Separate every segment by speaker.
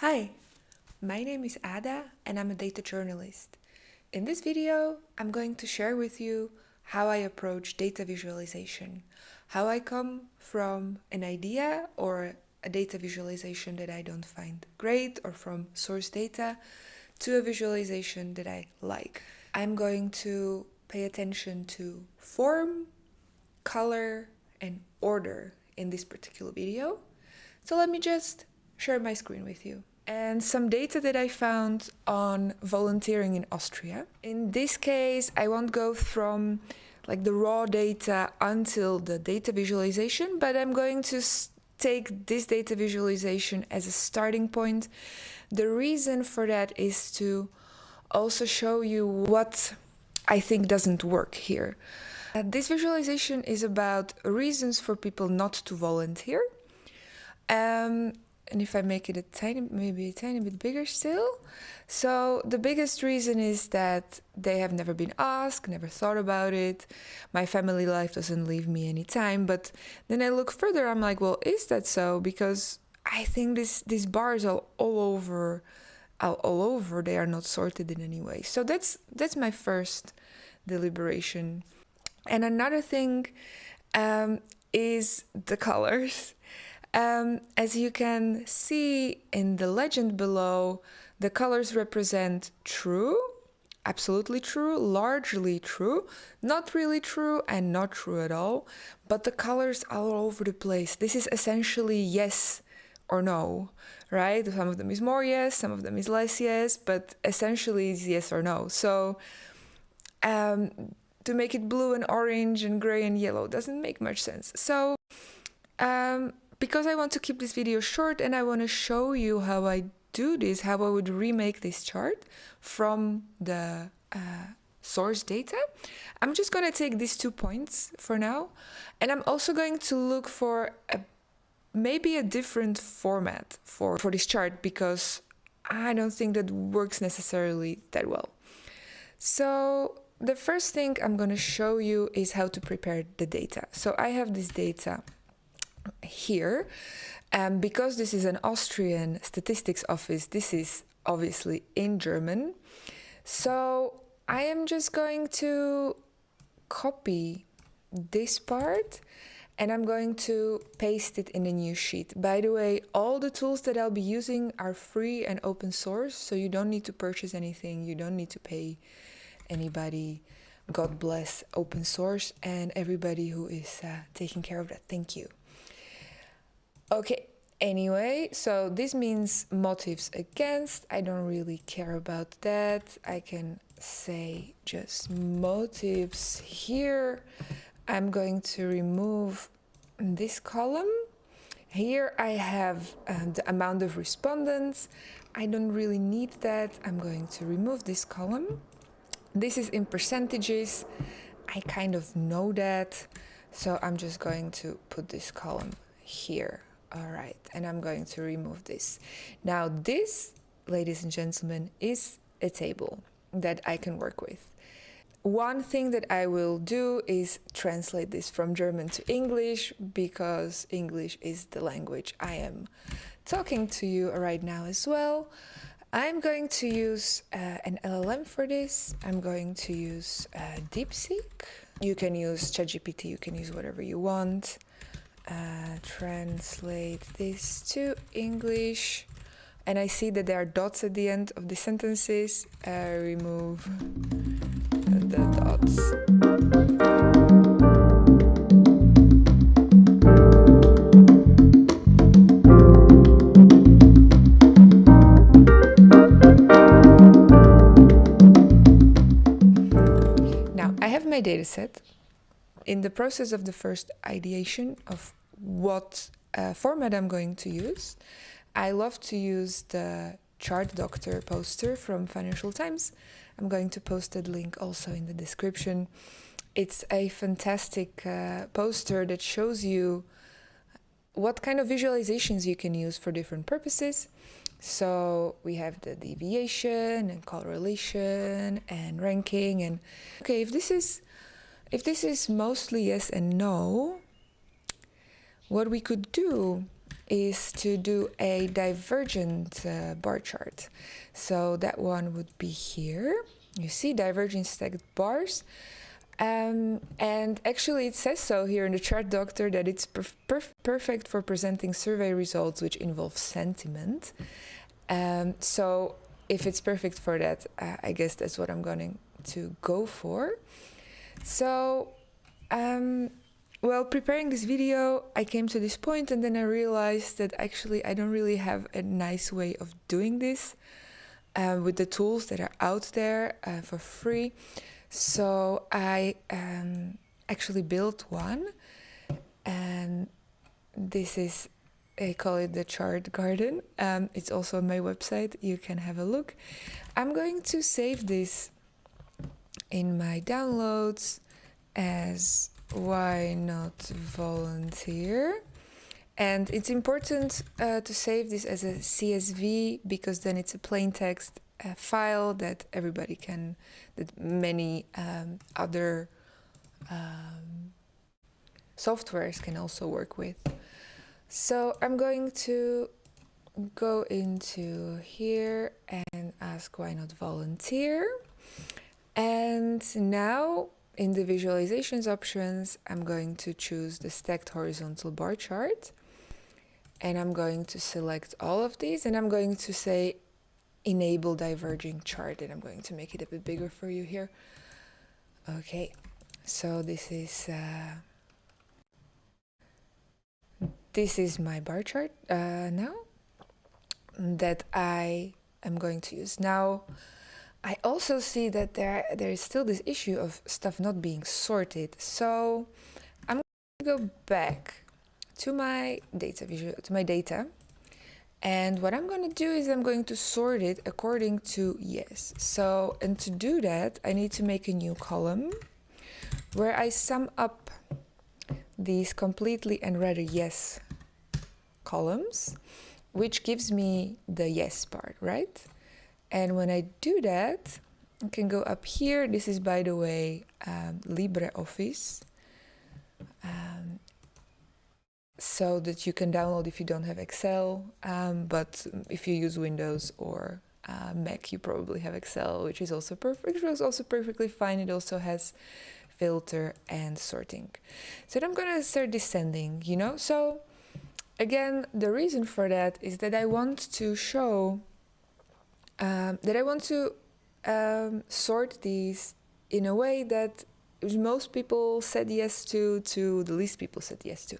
Speaker 1: Hi, my name is Ada and I'm a data journalist. In this video, I'm going to share with you how I approach data visualization, how I come from an idea or a data visualization that I don't find great or from source data to a visualization that I like. I'm going to pay attention to form, color, and order in this particular video. So let me just share my screen with you. And some data that I found on volunteering in Austria. In this case, I won't go from like the raw data until the data visualization, but I'm going to take this data visualization as a starting point. The reason for that is to also show you what I think doesn't work here. This visualization is about reasons for people not to volunteer. And if I make it maybe a tiny bit bigger still. So the biggest reason is that they have never been asked, never thought about it. My family life doesn't leave me any time. But then I look further, I'm like, well, is that so? Because I think these bars are all over. They are not sorted in any way. So that's my first deliberation. And another thing is the colors. As you can see in the legend below, the colors represent true, absolutely true, largely true, not really true, and not true at all. But the colors are all over the place. This is essentially yes or no, right? Some of them is more yes, some of them is less yes, but essentially it's yes or no. So to make it blue and orange and gray and yellow doesn't make much sense. So because I want to keep this video short and I want to show you how I do this, how I would remake this chart from the source data, I'm just going to take these 2 points for now. And I'm also going to look for maybe a different format for this chart because I don't think that works necessarily that well. So the first thing I'm going to show you is how to prepare the data. So I have this data here, and because this is an Austrian statistics office, this is obviously in German. So I am just going to copy this part and I'm going to paste it in a new sheet. By the way, all the tools that I'll be using are free and open source, so you don't need to purchase anything, you don't need to pay anybody. God bless open source and everybody who is taking care of that. Thank you. Okay, anyway, so this means motives against. I don't really care about that. I can say just motives here. I'm going to remove this column. Here I have the amount of respondents. I don't really need that. I'm going to remove this column. This is in percentages. I kind of know that. So I'm just going to put this column here. All right, and I'm going to remove this. Now this, ladies and gentlemen, is a table that I can work with. One thing that I will do is translate this from German to English because English is the language I am talking to you right now as well. I'm going to use an LLM for this. I'm going to use DeepSeek. You can use ChatGPT, you can use whatever you want. Translate this to English, and I see that there are dots at the end of the sentences. Remove the dots. Now I have my data set. In the process of the first ideation of what format I'm going to use, I love to use the Chart Doctor poster from Financial Times. I'm going to post that link also in the description. It's a fantastic poster that shows you what kind of visualizations you can use for different purposes. So we have the deviation and correlation and ranking. And okay, if this is mostly yes and no, what we could do is to do a divergent bar chart. So that one would be here. You see divergent stacked bars. And actually it says so here in the chart doctor that it's perfect for presenting survey results which involve sentiment. So if it's perfect for that, I guess that's what I'm going to go for. So, well, preparing this video, I came to this point and then I realized that actually I don't really have a nice way of doing this with the tools that are out there for free. So I actually built one, and this is, I call it the chart garden. It's also on my website, you can have a look. I'm going to save this in my downloads as why not volunteer. And it's important to save this as a CSV because then it's a plain text file that everybody can, that many other softwares can also work with. So I'm going to go into here and ask why not volunteer. And now in the visualizations options, I'm going to choose the stacked horizontal bar chart. And I'm going to select all of these and I'm going to say enable diverging chart, and I'm going to make it a bit bigger for you here. Okay, so this is my bar chart now that I am going to use. Now I also see that there is still this issue of stuff not being sorted, so I'm going to go back to my data, and what I'm going to do is I'm going to sort it according to yes. So, and to do that, I need to make a new column where I sum up these completely and rather yes columns, which gives me the yes part, right? And when I do that, I can go up here. This is, by the way, LibreOffice. So that you can download if you don't have Excel, but if you use Windows or Mac, you probably have Excel, which is also perfect. Which is also perfectly fine. It also has filter and sorting. So I'm gonna start descending, you know. So again, the reason for that is that I want to show sort these in a way that most people said yes to the least people said yes to.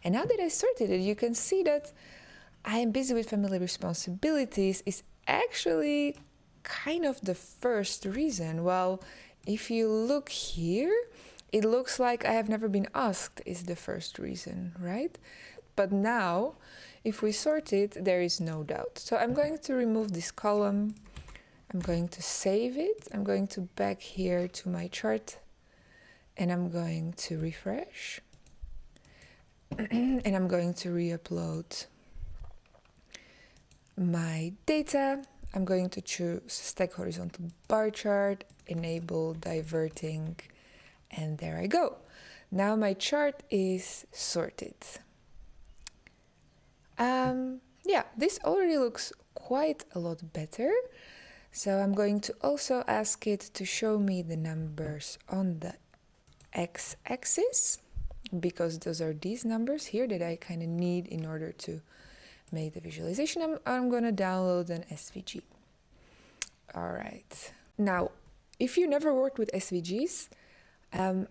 Speaker 1: And now that I sorted it, you can see that I am busy with family responsibilities is actually kind of the first reason. Well, if you look here, it looks like I have never been asked is the first reason, right? But now, if we sort it, there is no doubt. So I'm going to remove this column. I'm going to save it. I'm going to back here to my chart. And I'm going to refresh. And I'm going to re-upload my data. I'm going to choose stack horizontal bar chart, enable diverting, and there I go. Now my chart is sorted. Yeah, this already looks quite a lot better. So I'm going to also ask it to show me the numbers on the x-axis, because those are these numbers here that I kind of need in order to make the visualization. I'm going to download an SVG. All right. Now, if you never worked with SVGs,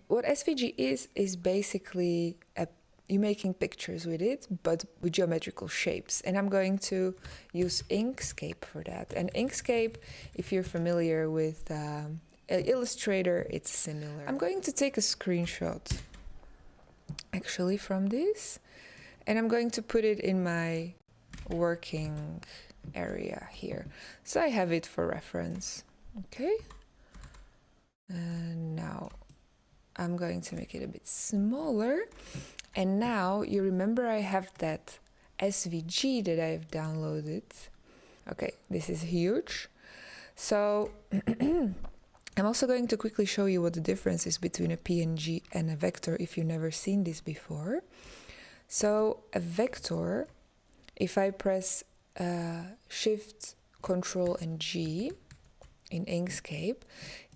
Speaker 1: what SVG is basically you're making pictures with it, but with geometrical shapes. And I'm going to use Inkscape for that. And Inkscape, if you're familiar with Illustrator, it's similar. I'm going to take a screenshot actually from this, and I'm going to put it in my working area here. So I have it for reference. Okay. And now I'm going to make it a bit smaller. And now you remember I have that SVG that I've downloaded. Okay, this is huge. So I'm also going to quickly show you what the difference is between a PNG and a vector if you've never seen this before. So a vector If I press Shift, Control and G in Inkscape,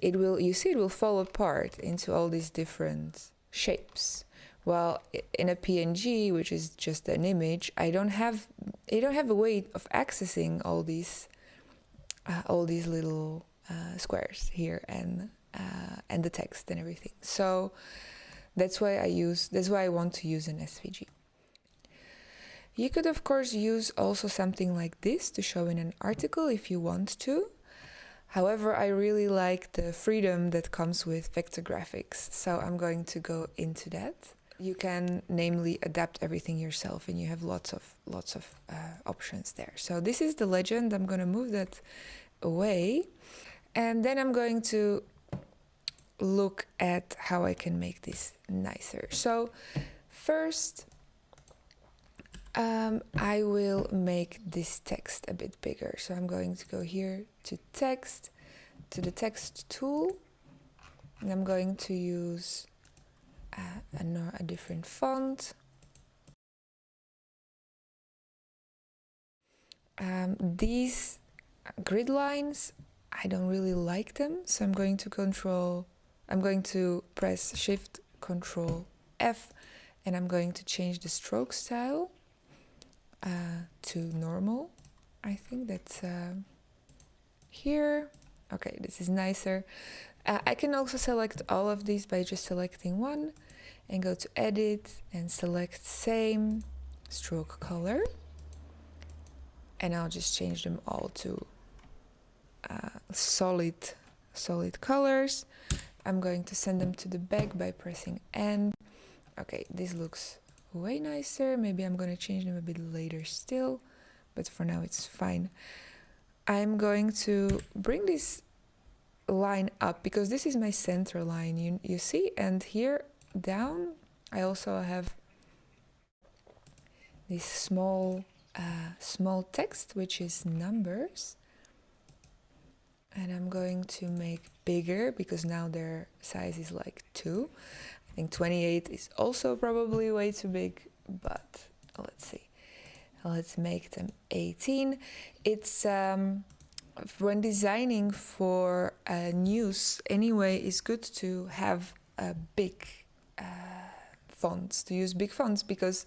Speaker 1: it will, you see, it will fall apart into all these different shapes. Well, in a PNG, which is just an image, I don't have a way of accessing all these little squares here and the text and everything. So that's why I want to use an SVG. You could of course use also something like this to show in an article if you want to. However, I really like the freedom that comes with vector graphics, so I'm going to go into that. You can namely adapt everything yourself, and you have lots of options there. So this is the legend. I'm going to move that away, and then I'm going to look at how I can make this nicer. So first, I will make this text a bit bigger. So I'm going to go here to text, to the text tool, and I'm going to use a different font. These grid lines, I don't really like them, so I'm going to press Shift Control F, and I'm going to change the stroke style to normal. I think that's here. Okay, this is nicer. I can also select all of these by just selecting one and go to Edit and select Same Stroke Color, and I'll just change them all to solid colors. I'm going to send them to the back by pressing N. Okay, this looks way nicer. Maybe I'm going to change them a bit later still, but for now it's fine. I'm going to bring this line up because this is my center line, you see, and here down I also have this small text which is numbers, and I'm going to make bigger because now their size is like 2. I think 28 is also probably way too big, but let's see. Let's make them 18. It's when designing for news anyway, it's good to have big fonts, to use big fonts, because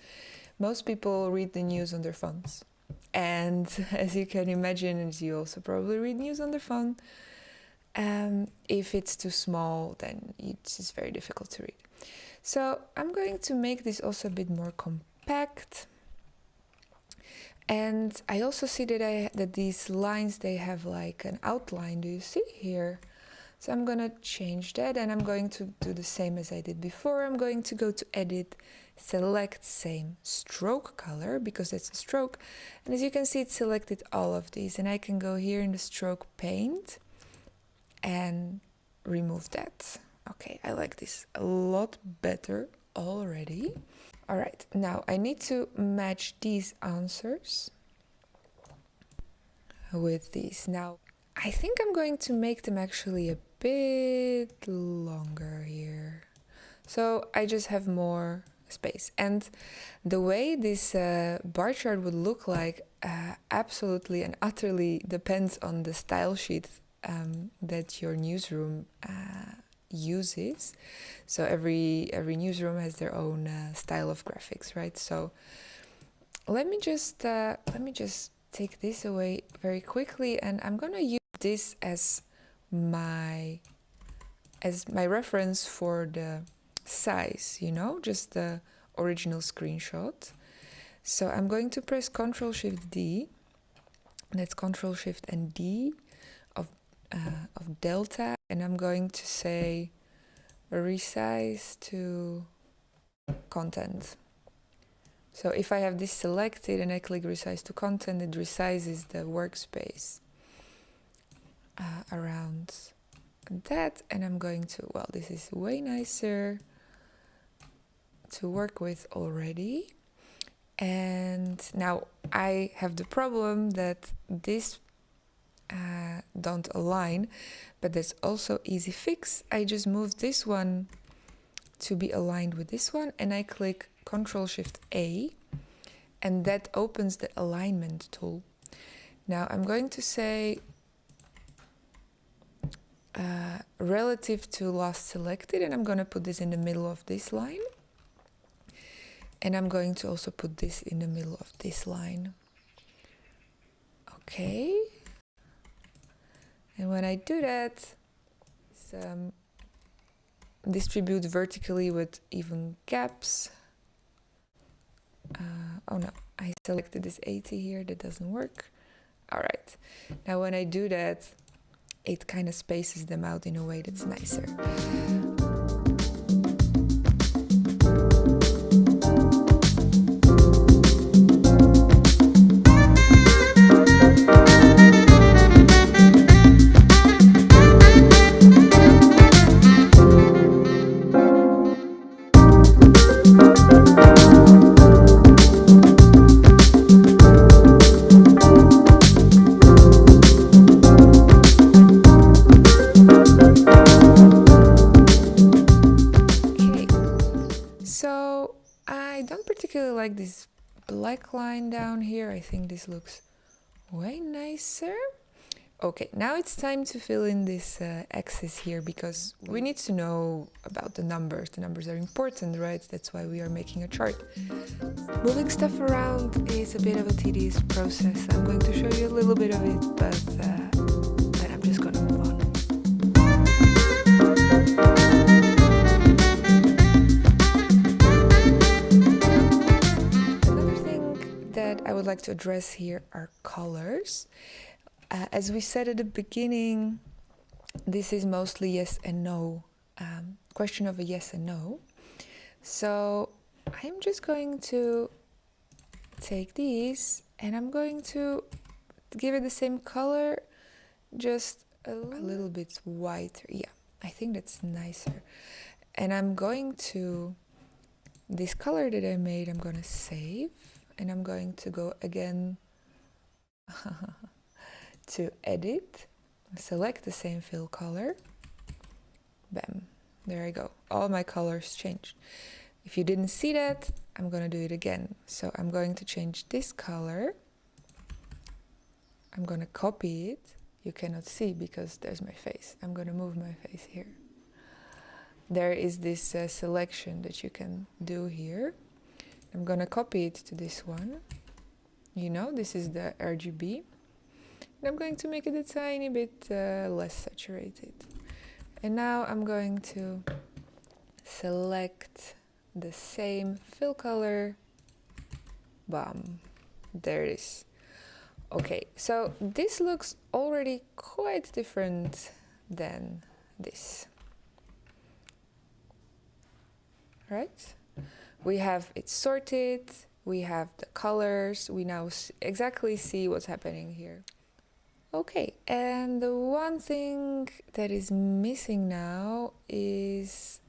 Speaker 1: most people read the news on their phones. And as you can imagine, as you also probably read news on their phone, if it's too small, then it's just very difficult to read. So I'm going to make this also a bit more compact. And I also see that these lines, they have like an outline. Do you see here? So I'm going to change that, and I'm going to do the same as I did before. I'm going to go to Edit, select Same Stroke Color, because that's a stroke. And as you can see, it selected all of these. And I can go here in the stroke paint and remove that. Okay, I like this a lot better already. All right, now I need to match these answers with these. Now, I think I'm going to make them actually a bit longer here. So I just have more space. And the way this bar chart would look like absolutely and utterly depends on the style sheet that your newsroom uses. So every newsroom has their own style of graphics, right? So let me just take this away very quickly, and I'm gonna use this as my reference for the size, you know, just the original screenshot. So I'm going to press Ctrl Shift D. That's Ctrl Shift and D of delta, and I'm going to say resize to content. So if I have this selected and I click resize to content, it resizes the workspace around that, and I'm going to, well, this is way nicer to work with already. And now I have the problem that this don't align, but that's also easy fix. I just move this one to be aligned with this one, and I click Ctrl Shift A, and that opens the alignment tool. Now I'm going to say relative to last selected, and I'm going to put this in the middle of this line. And I'm going to also put this in the middle of this line. Okay. And when I do that, distribute vertically with even gaps. Oh no, I selected this 80 here, that doesn't work. All right. Now when I do that, it kind of spaces them out in a way that's nicer. So I don't particularly like this black line down here. I think this looks way nicer. Okay, now it's time to fill in this axis here, because we need to know about the numbers. The numbers are important, right? That's why we are making a chart. Moving stuff around is a bit of a tedious process. I'm going to show you a little bit of it, but I'm just going to move on. Another thing that I would like to address here are colors. As we said at the beginning, this is mostly yes and no, question of a yes and no. So I'm just going to take these and I'm going to give it the same color, just a little bit whiter. Yeah, I think that's nicer. And I'm going to, this color that I made, I'm going to save, and I'm going to go again to edit, select the same fill color, bam, there I go, all my colors changed. If you didn't see that, I'm gonna do it again. So I'm going to change this color, I'm gonna copy it, you cannot see because there's my face, I'm gonna move my face here. There is this selection that you can do here. I'm gonna copy it to this one, you know, this is the RGB. I'm going to make it a tiny bit less saturated. And now I'm going to select the same fill color. Bam, there it is. Okay, so this looks already quite different than this. Right? We have it sorted, we have the colors, we now exactly see what's happening here. Okay, and the one thing that is missing now is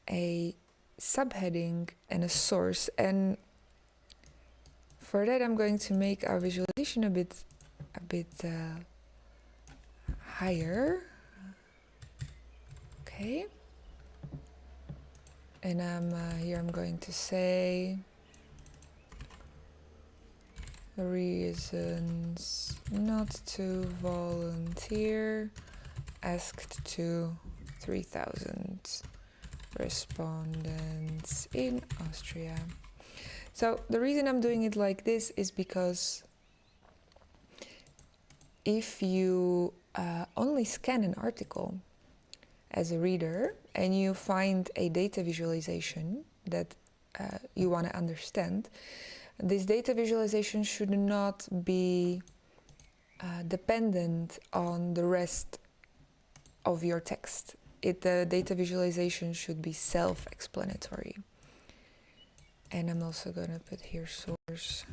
Speaker 1: a subheading and a source, and for that I'm going to make our visualization a bit higher. Okay, and here I'm going to say reasons not to volunteer, asked to 3,000 respondents in Austria. So the reason I'm doing it like this is because if you only scan an article as a reader and you find a data visualization that you want to understand, this data visualization should not be dependent on the rest of your text. The data visualization should be self-explanatory. And I'm also going to put here source.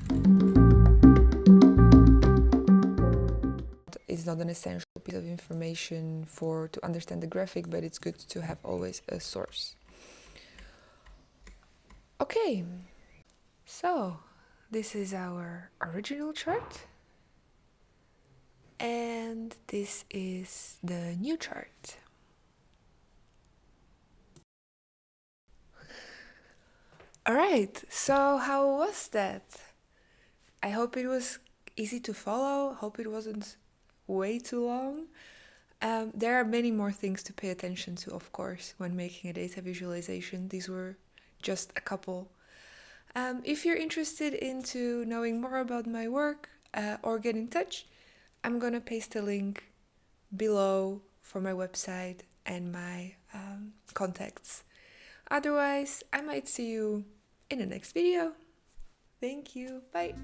Speaker 1: It's not an essential piece of information to understand the graphic, but it's good to have always a source. Okay, so this is our original chart, and this is the new chart. Alright, so how was that? I hope it was easy to follow. Hope it wasn't way too long. There are many more things to pay attention to, of course, when making a data visualization. These were just a couple. If you're interested into knowing more about my work or get in touch, I'm gonna paste a link below for my website and my contacts. Otherwise, I might see you in the next video. Thank you. Bye.